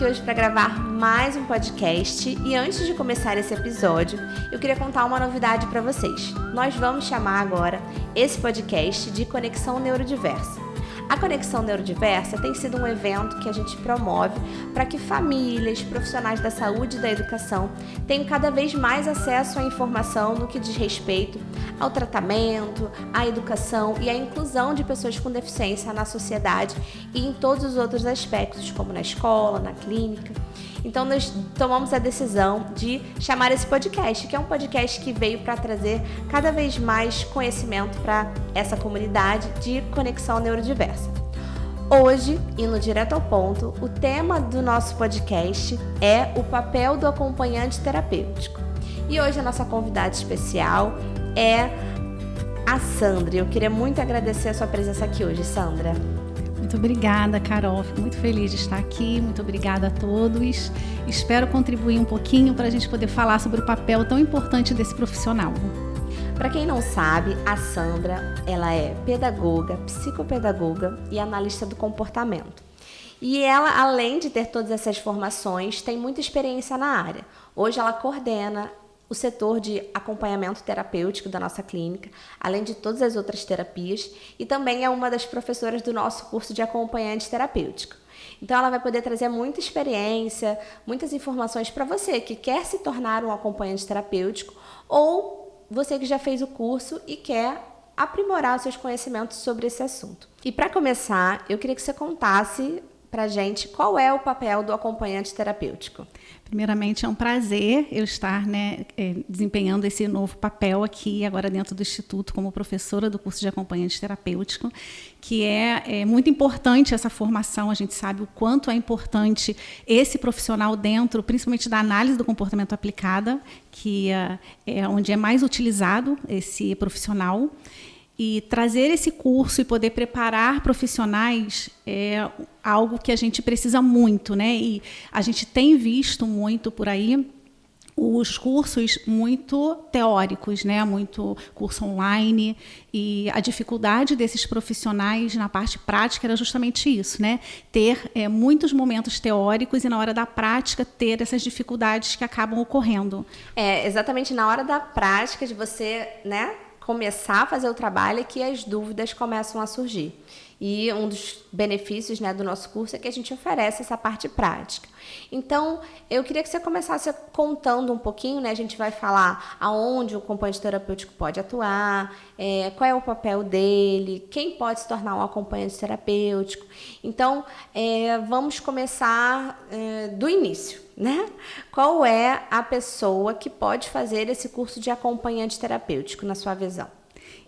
aqui hoje para gravar mais um podcast e antes de começar esse episódio, eu queria contar uma novidade para vocês. Nós vamos chamar agora esse podcast de Conexão Neurodiversa. A Conexão Neurodiversa tem sido um evento que a gente promove para que famílias, profissionais da saúde e da educação tenham cada vez mais acesso à informação no que diz respeito ao tratamento, à educação e à inclusão de pessoas com deficiência na sociedade e em todos os outros aspectos, como na escola, na clínica. Então, nós tomamos a decisão de chamar esse podcast, que é um podcast que veio para trazer cada vez mais conhecimento para essa comunidade de conexão neurodiversa. Hoje, indo direto ao ponto, o tema do nosso podcast é o papel do acompanhante terapêutico. E hoje a nossa convidada especial é a Sandra. Eu queria muito agradecer a sua presença aqui hoje, Sandra. Muito obrigada, Carol. Fico muito feliz de estar aqui. Muito obrigada a todos. Espero contribuir um pouquinho para a gente poder falar sobre o papel tão importante desse profissional. Para quem não sabe, a Sandra, ela é pedagoga, psicopedagoga e analista do comportamento. E ela, além de ter todas essas formações, tem muita experiência na área. Hoje ela coordena o setor de acompanhamento terapêutico da nossa clínica, além de todas as outras terapias, e também é uma das professoras do nosso curso de acompanhante terapêutico. Então, ela vai poder trazer muita experiência, muitas informações para você que quer se tornar um acompanhante terapêutico ou você que já fez o curso e quer aprimorar os seus conhecimentos sobre esse assunto. E para começar, eu queria que você contasse para a gente qual é o papel do acompanhante terapêutico. Primeiramente, é um prazer eu estar desempenhando esse novo papel aqui, agora dentro do Instituto, como professora do curso de acompanhante terapêutico, que é muito importante essa formação. A gente sabe o quanto é importante esse profissional dentro, principalmente da análise do comportamento aplicada, que é onde é mais utilizado esse profissional. E trazer esse curso e poder preparar profissionais é algo que a gente precisa muito, né? E a gente tem visto muito por aí os cursos muito teóricos, né? Muito curso online, e a dificuldade desses profissionais na parte prática era justamente isso, né? Ter muitos momentos teóricos e na hora da prática ter essas dificuldades que acabam ocorrendo. Exatamente na hora da prática de você, né, começar a fazer o trabalho é que as dúvidas começam a surgir. E um dos benefícios, né, do nosso curso é que a gente oferece essa parte prática. Então, eu queria que você começasse contando um pouquinho, né? A gente vai falar aonde o acompanhante terapêutico pode atuar, qual é o papel dele, quem pode se tornar um acompanhante terapêutico. Então, vamos começar do início, né? Qual é a pessoa que pode fazer esse curso de acompanhante terapêutico, na sua visão?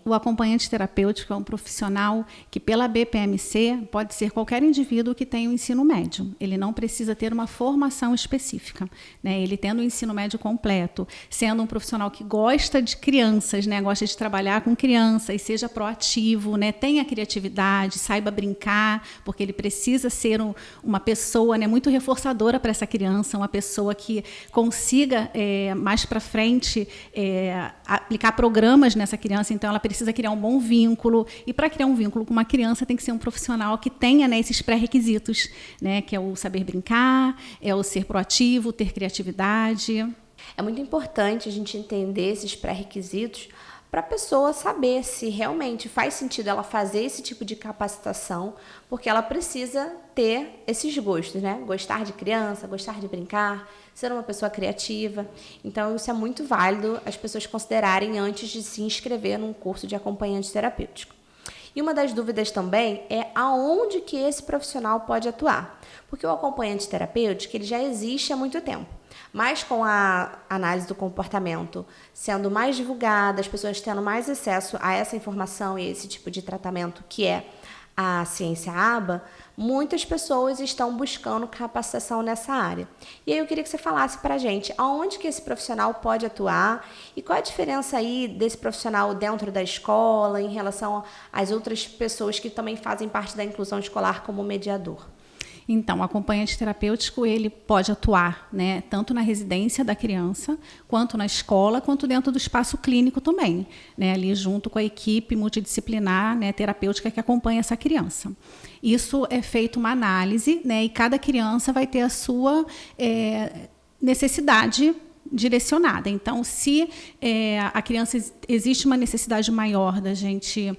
O acompanhante terapêutico é um profissional que, pela BPMC, pode ser qualquer indivíduo que tenha o ensino médio. Ele não precisa ter uma formação específica, né? Ele tendo o ensino médio completo, sendo um profissional que gosta de crianças, né? Gosta de trabalhar com crianças, seja proativo, né? Tenha criatividade, saiba brincar, porque ele precisa ser uma pessoa, né, muito reforçadora para essa criança, uma pessoa que consiga, mais para frente, aplicar programas nessa criança. Então, ela precisa criar um bom vínculo, e para criar um vínculo com uma criança tem que ser um profissional que tenha, né, esses pré-requisitos, né, que é o saber brincar, é o ser proativo, ter criatividade. É muito importante a gente entender esses pré-requisitos para a pessoa saber se realmente faz sentido ela fazer esse tipo de capacitação, porque ela precisa ter esses gostos, né? Gostar de criança, gostar de brincar, ser uma pessoa criativa. Então, isso é muito válido as pessoas considerarem antes de se inscrever num curso de acompanhante terapêutico. E uma das dúvidas também é aonde que esse profissional pode atuar. Porque o acompanhante terapêutico ele já existe há muito tempo. Mas com a análise do comportamento sendo mais divulgada, as pessoas tendo mais acesso a essa informação e esse tipo de tratamento que é a ciência ABA, muitas pessoas estão buscando capacitação nessa área. E aí eu queria que você falasse para a gente aonde que esse profissional pode atuar e qual a diferença aí desse profissional dentro da escola em relação às outras pessoas que também fazem parte da inclusão escolar como mediador. Então, o acompanhante terapêutico, ele pode atuar, né, tanto na residência da criança, quanto na escola, quanto dentro do espaço clínico também, né, ali junto com a equipe multidisciplinar, né, terapêutica que acompanha essa criança. Isso é feito uma análise, né, e cada criança vai ter a sua necessidade direcionada. Então, se a criança existe uma necessidade maior da gente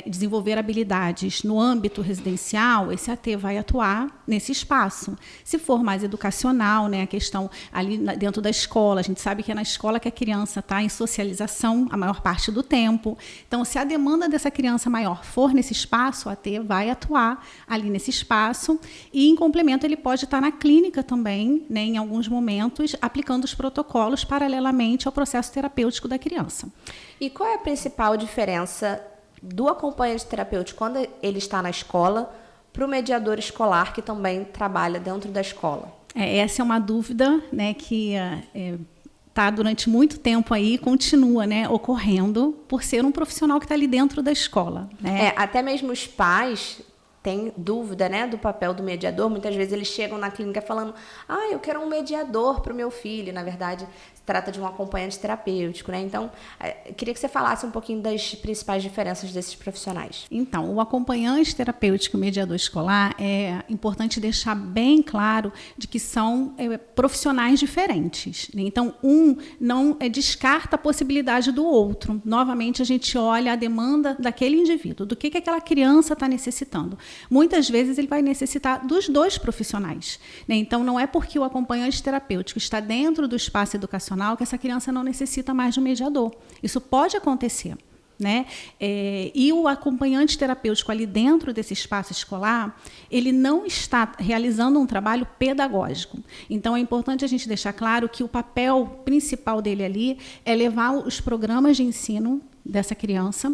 desenvolver habilidades no âmbito residencial, esse AT vai atuar nesse espaço. Se for mais educacional, né, a questão ali dentro da escola, a gente sabe que é na escola que a criança está em socialização a maior parte do tempo. Então, se a demanda dessa criança maior for nesse espaço, o AT vai atuar ali nesse espaço e, em complemento, ele pode estar na clínica também, né, em alguns momentos, aplicando os protocolos paralelamente ao processo terapêutico da criança. E qual é a principal diferença do acompanhante terapêutico quando ele está na escola para o mediador escolar que também trabalha dentro da escola? Essa é uma dúvida, né, que está durante muito tempo aí, continua, né, ocorrendo por ser um profissional que está ali dentro da escola, né? Até mesmo os pais têm dúvida, né, do papel do mediador. Muitas vezes eles chegam na clínica falando: eu quero um mediador para o meu filho. Na verdade, se trata de um acompanhante terapêutico, né? Então, queria que você falasse um pouquinho das principais diferenças desses profissionais. Então, o acompanhante terapêutico e o mediador escolar, é importante deixar bem claro de que são profissionais diferentes, né? Então, um não descarta a possibilidade do outro. Novamente, a gente olha a demanda daquele indivíduo, do que aquela criança está necessitando. Muitas vezes ele vai necessitar dos dois profissionais, né? Então, não é porque o acompanhante terapêutico está dentro do espaço educacional que essa criança não necessita mais de um mediador. Isso pode acontecer, né? E o acompanhante terapêutico ali dentro desse espaço escolar, ele não está realizando um trabalho pedagógico. Então, é importante a gente deixar claro que o papel principal dele ali é levar os programas de ensino dessa criança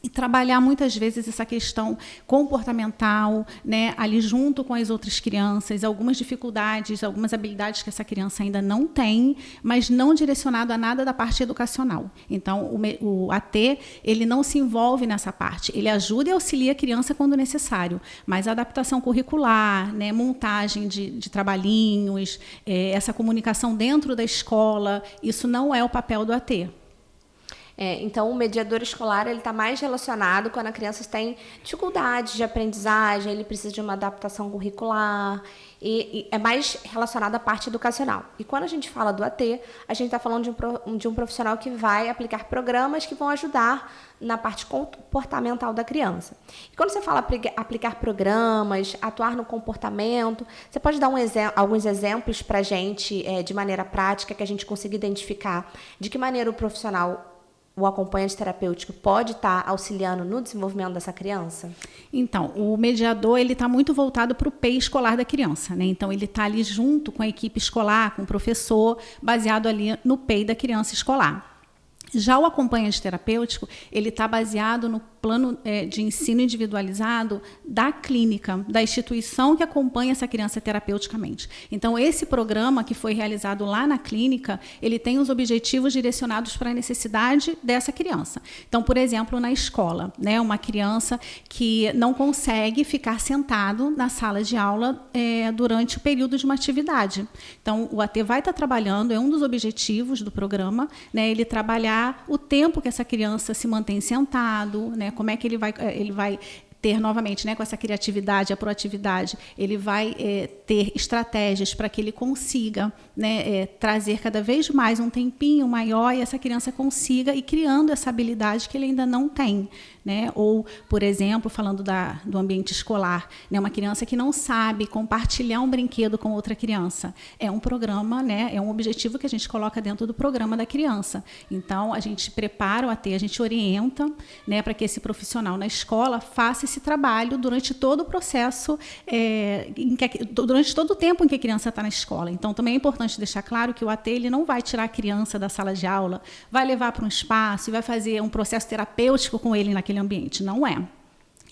e trabalhar muitas vezes essa questão comportamental, né, ali junto com as outras crianças, algumas dificuldades, algumas habilidades que essa criança ainda não tem, mas não direcionado a nada da parte educacional. Então, o AT, ele não se envolve nessa parte, ele ajuda e auxilia a criança quando necessário, mas a adaptação curricular, né, montagem de trabalhinhos, essa comunicação dentro da escola, isso não é o papel do AT. Então, o mediador escolar está mais relacionado quando a criança tem dificuldades de aprendizagem, ele precisa de uma adaptação curricular, e é mais relacionado à parte educacional. E quando a gente fala do AT, a gente está falando de um profissional que vai aplicar programas que vão ajudar na parte comportamental da criança. E quando você fala aplicar programas, atuar no comportamento, você pode dar alguns exemplos para a gente, de maneira prática, que a gente consiga identificar de que maneira o acompanhante terapêutico pode estar auxiliando no desenvolvimento dessa criança? Então, o mediador ele está muito voltado para o PEI escolar da criança, né? Então, ele está ali junto com a equipe escolar, com o professor, baseado ali no PEI da criança escolar. Já o acompanhante terapêutico, ele está baseado no plano de ensino individualizado da clínica, da instituição que acompanha essa criança terapeuticamente. Então, esse programa que foi realizado lá na clínica, ele tem os objetivos direcionados para a necessidade dessa criança. Então, por exemplo, na escola, né, uma criança que não consegue ficar sentado na sala de aula durante o período de uma atividade. Então, o AT vai estar trabalhando, é um dos objetivos do programa, né, ele trabalhar o tempo que essa criança se mantém sentado, né, como é que ele vai ter novamente, né, com essa criatividade, a proatividade, ele vai ter estratégias para que ele consiga, né, trazer cada vez mais um tempinho maior e essa criança consiga ir criando essa habilidade que ele ainda não tem, né? Ou, por exemplo, falando do ambiente escolar, né, uma criança que não sabe compartilhar um brinquedo com outra criança. É um programa, né, é um objetivo que a gente coloca dentro do programa da criança. Então, a gente prepara o AT, a gente orienta, né, para que esse profissional na escola faça esse trabalho durante todo o processo, durante todo o tempo em que a criança está na escola. Então, também é importante deixar claro que o AT ele não vai tirar a criança da sala de aula, vai levar para um espaço e vai fazer um processo terapêutico com ele naquele ambiente. Não é.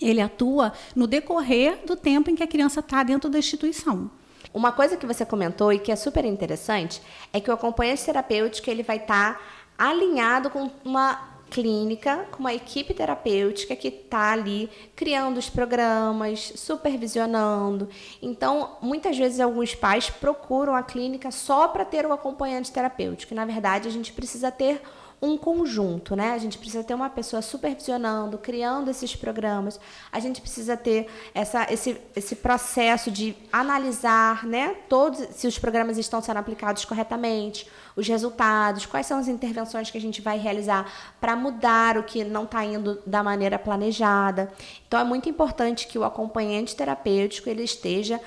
Ele atua no decorrer do tempo em que a criança está dentro da instituição. Uma coisa que você comentou e que é super interessante é que o acompanhante terapêutico ele vai estar alinhado com uma clínica com uma equipe terapêutica que está ali criando os programas, supervisionando. Então, muitas vezes alguns pais procuram a clínica só para ter um acompanhante terapêutico. E, na verdade, a gente precisa ter um conjunto, né? A gente precisa ter uma pessoa supervisionando, criando esses programas. A gente precisa ter esse processo de analisar, né, todos, se os programas estão sendo aplicados corretamente, os resultados, quais são as intervenções que a gente vai realizar para mudar o que não está indo da maneira planejada. Então, é muito importante que o acompanhante terapêutico ele esteja,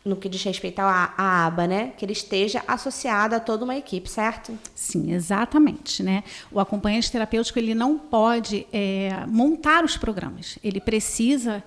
no que diz respeito à aba, né? Que ele esteja associado a toda uma equipe, certo? Sim, exatamente, né? O acompanhante terapêutico ele não pode montar os programas. Ele precisa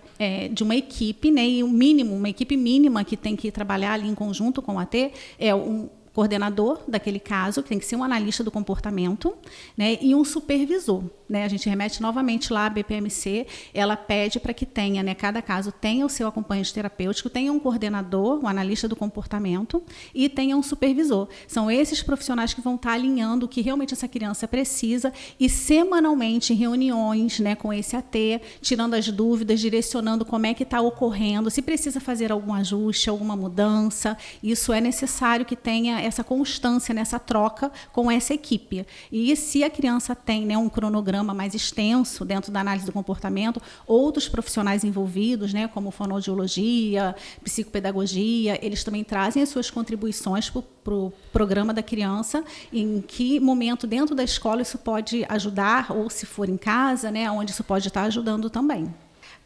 de uma equipe, né? E uma equipe mínima que tem que trabalhar ali em conjunto com o AT é um coordenador daquele caso, que tem que ser um analista do comportamento, né, e um supervisor. Né? A gente remete novamente lá à BPMC, ela pede para que tenha, né, cada caso tenha o seu acompanhante terapêutico, tenha um coordenador, um analista do comportamento e tenha um supervisor. São esses profissionais que vão estar alinhando o que realmente essa criança precisa e semanalmente em reuniões, né, com esse AT, tirando as dúvidas, direcionando como é que está ocorrendo, se precisa fazer algum ajuste, alguma mudança. Isso é necessário que tenha essa constância nessa troca com essa equipe. E se a criança tem, né, um cronograma mais extenso dentro da análise do comportamento, outros profissionais envolvidos, né, como fonoaudiologia, psicopedagogia, eles também trazem as suas contribuições para o programa da criança, em que momento dentro da escola isso pode ajudar, ou se for em casa, né, onde isso pode estar ajudando também.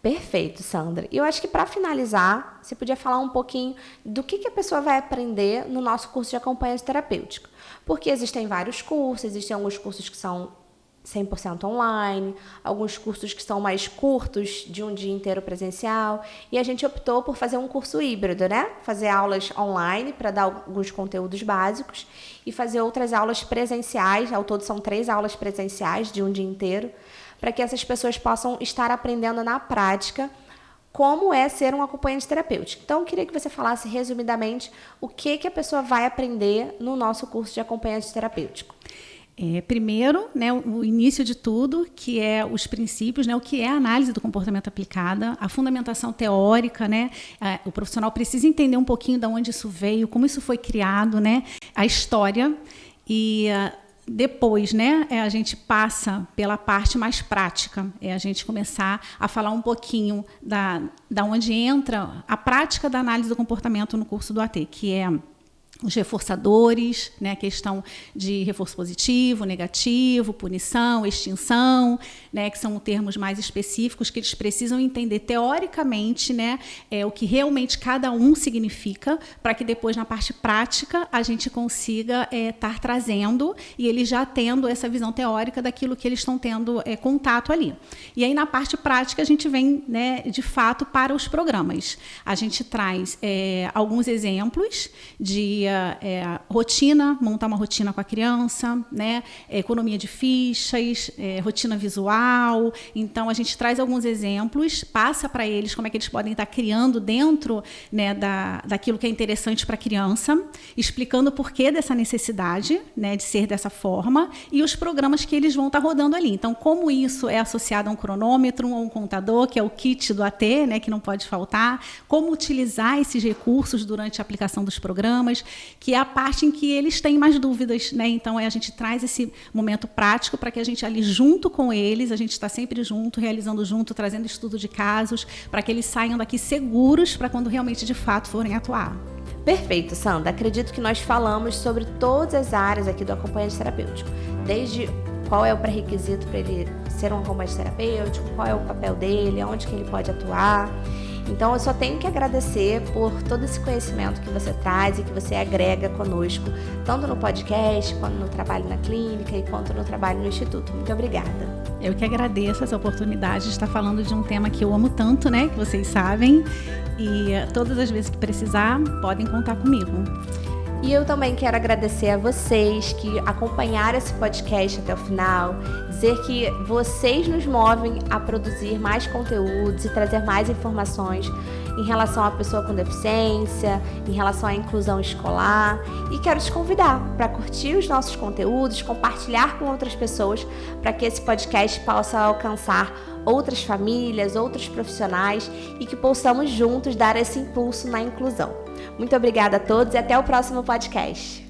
Perfeito, Sandra. E eu acho que para finalizar, você podia falar um pouquinho do que a pessoa vai aprender no nosso curso de acompanhante terapêutico. Porque existem vários cursos, existem alguns cursos que são 100% online, alguns cursos que são mais curtos, de um dia inteiro presencial, e a gente optou por fazer um curso híbrido, né? Fazer aulas online para dar alguns conteúdos básicos e fazer outras aulas presenciais, ao todo são 3 aulas presenciais de um dia inteiro, para que essas pessoas possam estar aprendendo na prática como é ser um acompanhante terapêutico. Então, eu queria que você falasse resumidamente o que a pessoa vai aprender no nosso curso de acompanhante terapêutico. Primeiro, né, o início de tudo, que é os princípios, né, o que é a análise do comportamento aplicada, a fundamentação teórica, né, o profissional precisa entender um pouquinho de onde isso veio, como isso foi criado, né, a história e depois, né, a gente passa pela parte mais prática, a gente começar a falar um pouquinho da onde entra a prática da análise do comportamento no curso do AT, que é os reforçadores, né, a questão de reforço positivo, negativo, punição, extinção, né, que são termos mais específicos que eles precisam entender teoricamente, né, o que realmente cada um significa, para que depois na parte prática a gente consiga estar trazendo e eles já tendo essa visão teórica daquilo que eles estão tendo contato ali. E aí na parte prática a gente vem, né, de fato para os programas. A gente traz alguns exemplos de rotina, montar uma rotina com a criança, né? Economia de fichas, rotina visual. Então, a gente traz alguns exemplos, passa para eles como é que eles podem estar criando dentro, né, daquilo que é interessante para a criança, explicando o porquê dessa necessidade, né, de ser dessa forma e os programas que eles vão estar rodando ali. Então, como isso é associado a um cronômetro ou um contador, que é o kit do AT, né, que não pode faltar, como utilizar esses recursos durante a aplicação dos programas, que é a parte em que eles têm mais dúvidas, né? Então, a gente traz esse momento prático para que a gente ali junto com eles, a gente está sempre junto, realizando junto, trazendo estudo de casos, para que eles saiam daqui seguros para quando realmente, de fato, forem atuar. Perfeito, Sandra. Acredito que nós falamos sobre todas as áreas aqui do acompanhante terapêutico, desde qual é o pré-requisito para ele ser um acompanhante terapêutico, qual é o papel dele, onde que ele pode atuar. Então, eu só tenho que agradecer por todo esse conhecimento que você traz e que você agrega conosco, tanto no podcast, quanto no trabalho na clínica e quanto no trabalho no Instituto. Muito obrigada. Eu que agradeço essa oportunidade de estar falando de um tema que eu amo tanto, né? Que vocês sabem. E todas as vezes que precisar, podem contar comigo. E eu também quero agradecer a vocês que acompanharam esse podcast até o final, dizer que vocês nos movem a produzir mais conteúdos e trazer mais informações em relação à pessoa com deficiência, em relação à inclusão escolar. E quero te convidar para curtir os nossos conteúdos, compartilhar com outras pessoas, para que esse podcast possa alcançar outras famílias, outros profissionais e que possamos juntos dar esse impulso na inclusão. Muito obrigada a todos e até o próximo podcast.